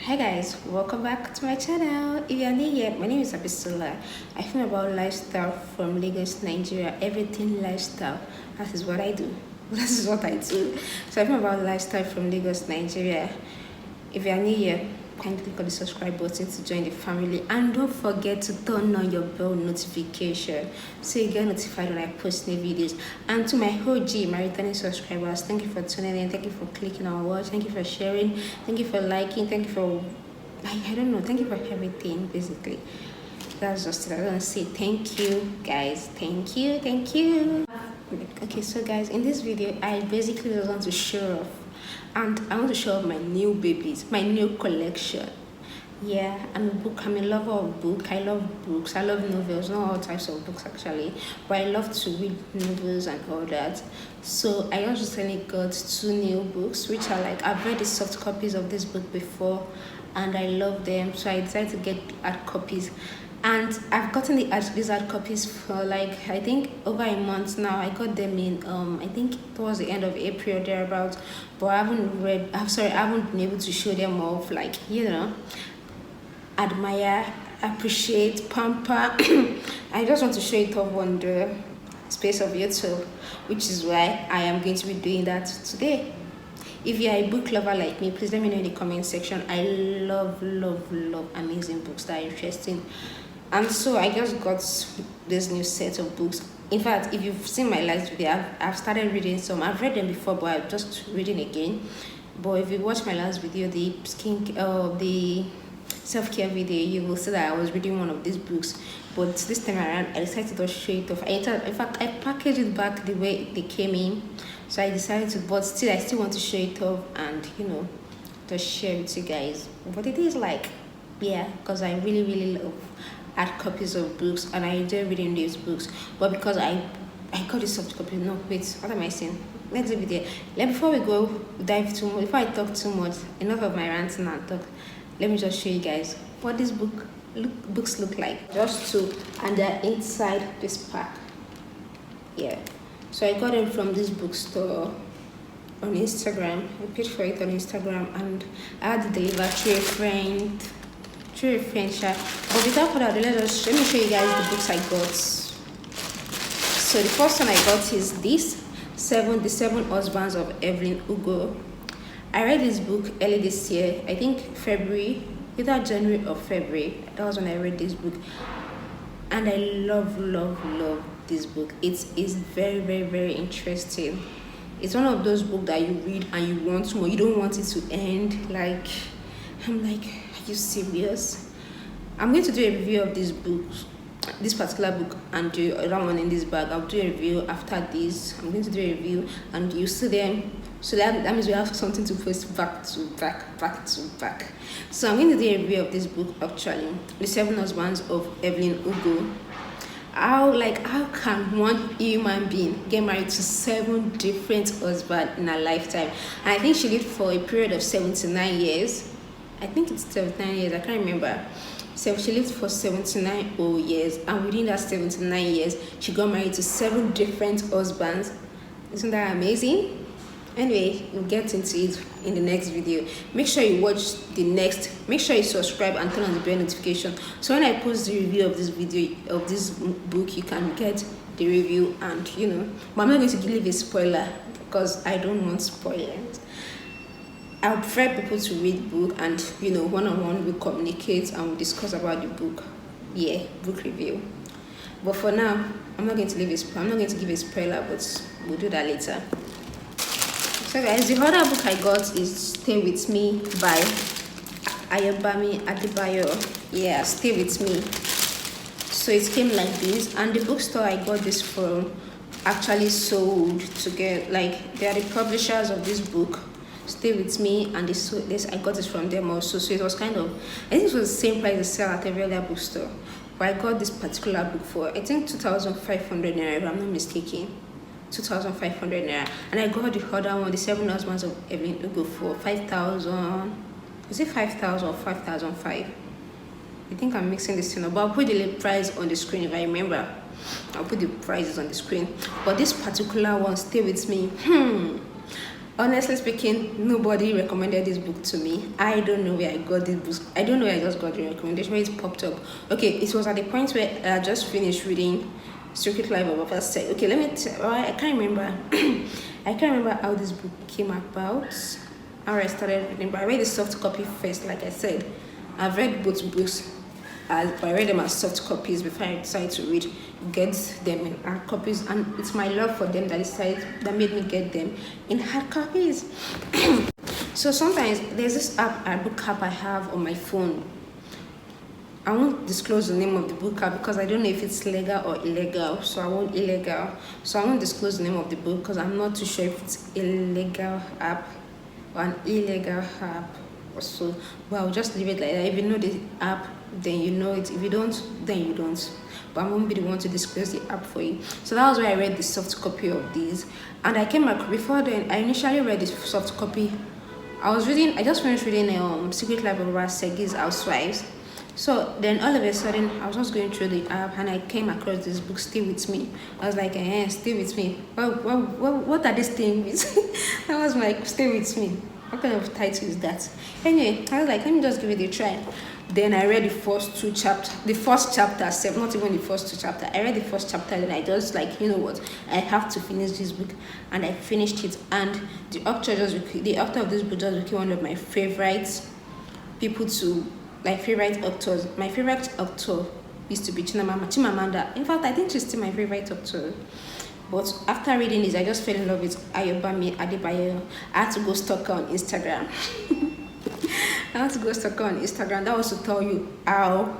Hi guys, welcome back to my channel. If you are new here, my name is Abisola. I film about lifestyle from Lagos, Nigeria. Everything lifestyle. That is what I do. That is what I do. So I film about lifestyle from Lagos, Nigeria. If you are new here, kindly click on the subscribe button to join the family, and don't forget to turn on your bell notification so you get notified when I post new videos. And to my OG, my returning subscribers, thank you for tuning in, thank you for clicking on watch, thank you for sharing, thank you for liking, thank you for I don't know, thank you for everything. Basically, that's just it. I want to say thank you guys, thank you. Okay, so guys, in this video I basically just want to show off, and I want to show off my new babies, my new collection. Yeah, I'm a lover of book. I love books. I love novels, not all types of books actually, but I love to read novels and all that. So I just recently got two new books, which are like, I've read the soft copies of this book before, and I love them. So I decided to get the hard copies, and I've gotten these hard copies for like, I think over a month now. I got them in I think towards the end of April thereabouts, but I haven't been able to show them off, like, admire, appreciate, pamper. I just want to show it off on the space of YouTube, which is why I am going to be doing that today. If you are a book lover like me, please let me know in the comment section. I love amazing books that are interesting. And so I just got this new set of books. In fact, if you've seen my last video, I've started reading some. I've read them before, but I'm just reading again. But if you watch my last video, the self-care video, you will see that I was reading one of these books. But this time around, I decided to just show it off. In fact, I packaged it back the way they came in. So I decided to, but still, I still want to show it off and, just share it with you guys what it is like. Yeah, because I really love hard copies of books, and I enjoy reading these books. But because I got this soft copy. No, wait, what am I saying? Let's do video. Before we go dive too much, before I talk too much, enough of my ranting and talk. Let me just show you guys what this books look like. Just two, and they're inside this pack. Yeah. So I got them from this bookstore on Instagram. I paid for it on Instagram, and I had to deliver through a friend. But without further ado, let me show you guys the books I got. So the first one I got is this, The Seven Husbands of Evelyn Hugo. I read this book early this year, I think February, either January or February. That was when I read this book, and I love this book. It is very interesting. It's one of those books that you read and you want more. You don't want it to end. Like, I'm like, are you serious? I'm going to do a review of this particular book, and the other one in this bag. I'll do a review after this. I'm going to do a review, and you see them. So that means we have something to post back to back. So I'm going to do a review of this book actually, The Seven Husbands of Evelyn Hugo. How can one human being get married to 7 different husbands in a lifetime? And I think she lived for a period of 79 years. I think it's 79 years, I can't remember. So she lived for 79 whole years, and within that 79 years, she got married to 7 different husbands. Isn't that amazing? Anyway, we'll get into it in the next video. Make sure you watch make sure you subscribe and turn on the bell notification, so when I post the review of this book, you can get the review. And but I'm not going to give a spoiler because I don't want spoilers. I would prefer people to read book, and one-on-one we communicate and we discuss about the book. Yeah, book review. But for now, I'm not going to give a spoiler, but we'll do that later. So guys, the other book I got is Stay With Me by Ayobami Adebayo. Yeah, Stay With Me. So it came like this, and the bookstore I got this from actually sold together. Like, they are the publishers of this book, Stay With Me, and I got this from them also. So it was kind of, I think it was the same price they sell at every other bookstore. But I got this particular book for, I think, 2,500 naira, if I'm not mistaken. 2,500 naira. And I got the other one, The Seven Husbands of Evelyn Hugo, for 5,000. Is it 5,000 or 5,005? I think I'm mixing this thing up, but I'll put the price on the screen if I remember. I'll put the prices on the screen. But this particular one, Stay With Me, Honestly speaking, nobody recommended this book to me. I don't know where I got this book. I don't know where I just got the recommendation, where it popped up. Okay, it was at the point where I just finished reading Secret Life of a First Sex. Okay, let me tell. I can't remember. I can't remember how this book came about. How I started reading, but I read the soft copy first. Like I said, I've read both books. I read them as soft copies before I decided to get them in hard copies, and it's my love for them that made me get them in hard copies. So sometimes there's this a book app I have on my phone. I won't disclose the name of the book app because I don't know if it's legal or illegal. So I won't disclose the name of the book because I'm not too sure if it's illegal app or an illegal app or so. But I'll just leave it like that. If you know the app, then you know it. If you don't, then you don't. But I won't be the one to disclose the app for you. So that was where I read the soft copy of these. And I came back before then. I initially read the soft copy. I just finished reading Secret Life of Segi's Housewives. So then all of a sudden, I was just going through the app and I came across this book, Stay With Me. I was like, Stay With Me. What are these things? That was like, Stay With Me. What kind of title is that? Anyway, I was like, let me just give it a try. Then I read the first chapter, not even the first two chapters. I read the first chapter, and I just like, you know what, I have to finish this book, and I finished it. And the author of this book just became one of my favorite people to like favorite actors. My favorite actor used to be Chimamanda. In fact, I think she's still my favorite actor. But after reading this, I just fell in love with Ayobami Adebayo. I had to go stalk her on Instagram. That was to tell you how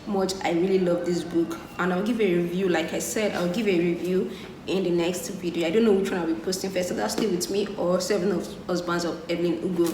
much I really love this book. And I'll give a review. Like I said, I'll give a review in the next video. I don't know which one I'll be posting first. So that's Stay With Me or Seven of Husbands of Evelyn Ugo.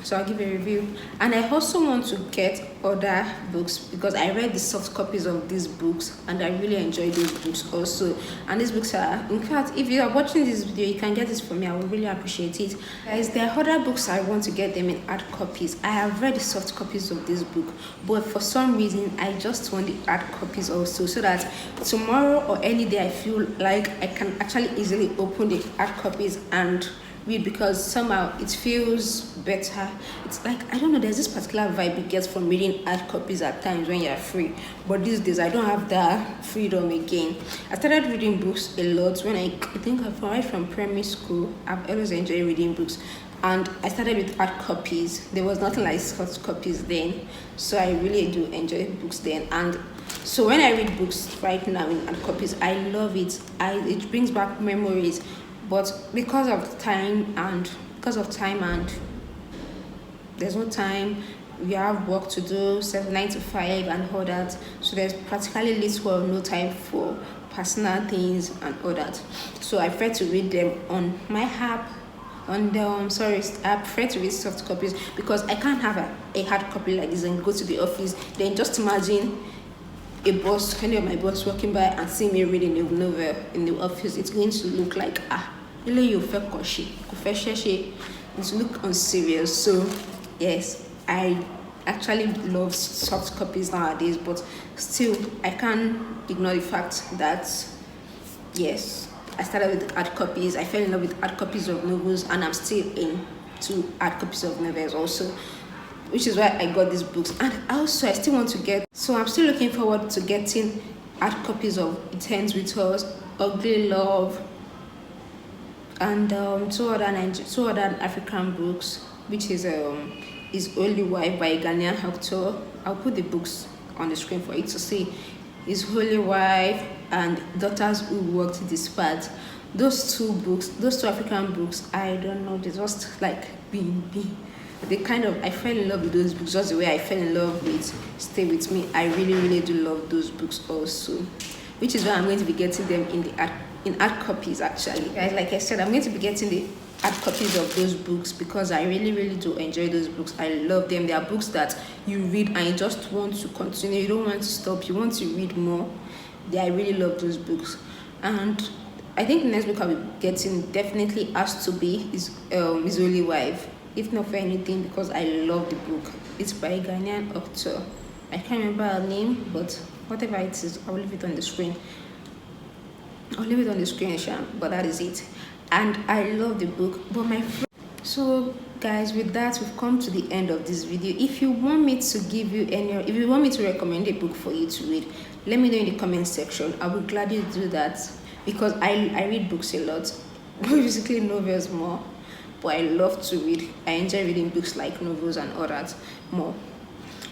So I'll give a review. And I also want to get other books because I read the soft copies of these books and I really enjoy these books also. And these books are, in fact, if you are watching this video, you can get this for me. I would really appreciate it. Guys, there are other books I want to get them in hard copies. I have read the soft copies of this book, but for some reason, I just want the hard copies also, so that tomorrow or any day I feel like I can actually easily open the hard copies and read, because somehow it feels better. It's like, I don't know, there's this particular vibe you get from reading hard copies at times when you're free, but these days I don't have that freedom again. I started reading books a lot when I think I've arrived from primary school. I've always enjoyed reading books, and I started with hard copies. There was nothing like soft copies then, so I really do enjoy books then. And so when I read books right now in hard copies, I love it. It brings back memories. But because of time and there's no time, we have work to do, 9 to 5 and all that. So there's practically little or no time for personal things and all that. So I prefer to read them on my app. I prefer to read soft copies because I can't have a hard copy like this and go to the office. Then just imagine any of my boss walking by and see me reading a novel in the office. It's going to look like it's look unserious. So yes, I actually love soft copies nowadays, but still I can't ignore the fact that yes, I started with hard copies. I fell in love with hard copies of novels, and I'm still into hard copies of novels also, which is why I got these books. And also I still want to get, so I'm still looking forward to getting hard copies of It Ends With Us, Ugly Love, and two other African books, which is Holy Wife by a Ghanaian author. I'll put the books on the screen for you to see. Is Holy Wife and Daughters Who Walked This Path. Those two African books, I don't know, they just like I fell in love with those books just the way I fell in love with Stay With Me. I really, really do love those books also, which is why I'm going to be getting them in hard copies actually. Guys, like I said, I'm going to be getting the hard copies of those books because I really, really do enjoy those books. I love them. They are books that you read and you just want to continue. You don't want to stop. You want to read more. I really love those books. And I think the next book I'll be getting definitely has to be is Holy Wife. If not for anything, because I love the book. It's by a Ghanaian author. I can't remember her name, but whatever it is, I'll leave it on the screen. Shan, but that is it. and I love the book. But my friend, so guys, with that we've come to the end of this video. If you want me to give you any, if you want me to recommend a book for you to read, let me know in the comment section. I will gladly do that, because I read books a lot, basically novels more, but I love to read. I enjoy reading books like novels and all that more.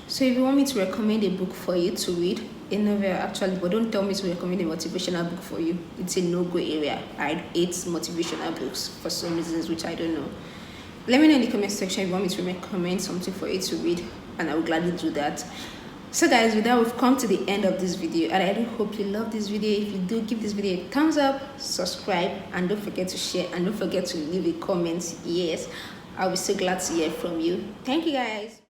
So if you want me to recommend a book for you to read, a novel actually, but don't tell me to recommend a motivational book for you. It's a no-go area. I hate motivational books for some reasons which I don't know. Let me know in the comment section if you want me to recommend something for you to read, and I will gladly do that. So guys, with that, we've come to the end of this video, and I do hope you love this video. If you do, give this video a thumbs up, subscribe, and don't forget to share, and don't forget to leave a comment. Yes, I'll be so glad to hear from you. Thank you guys.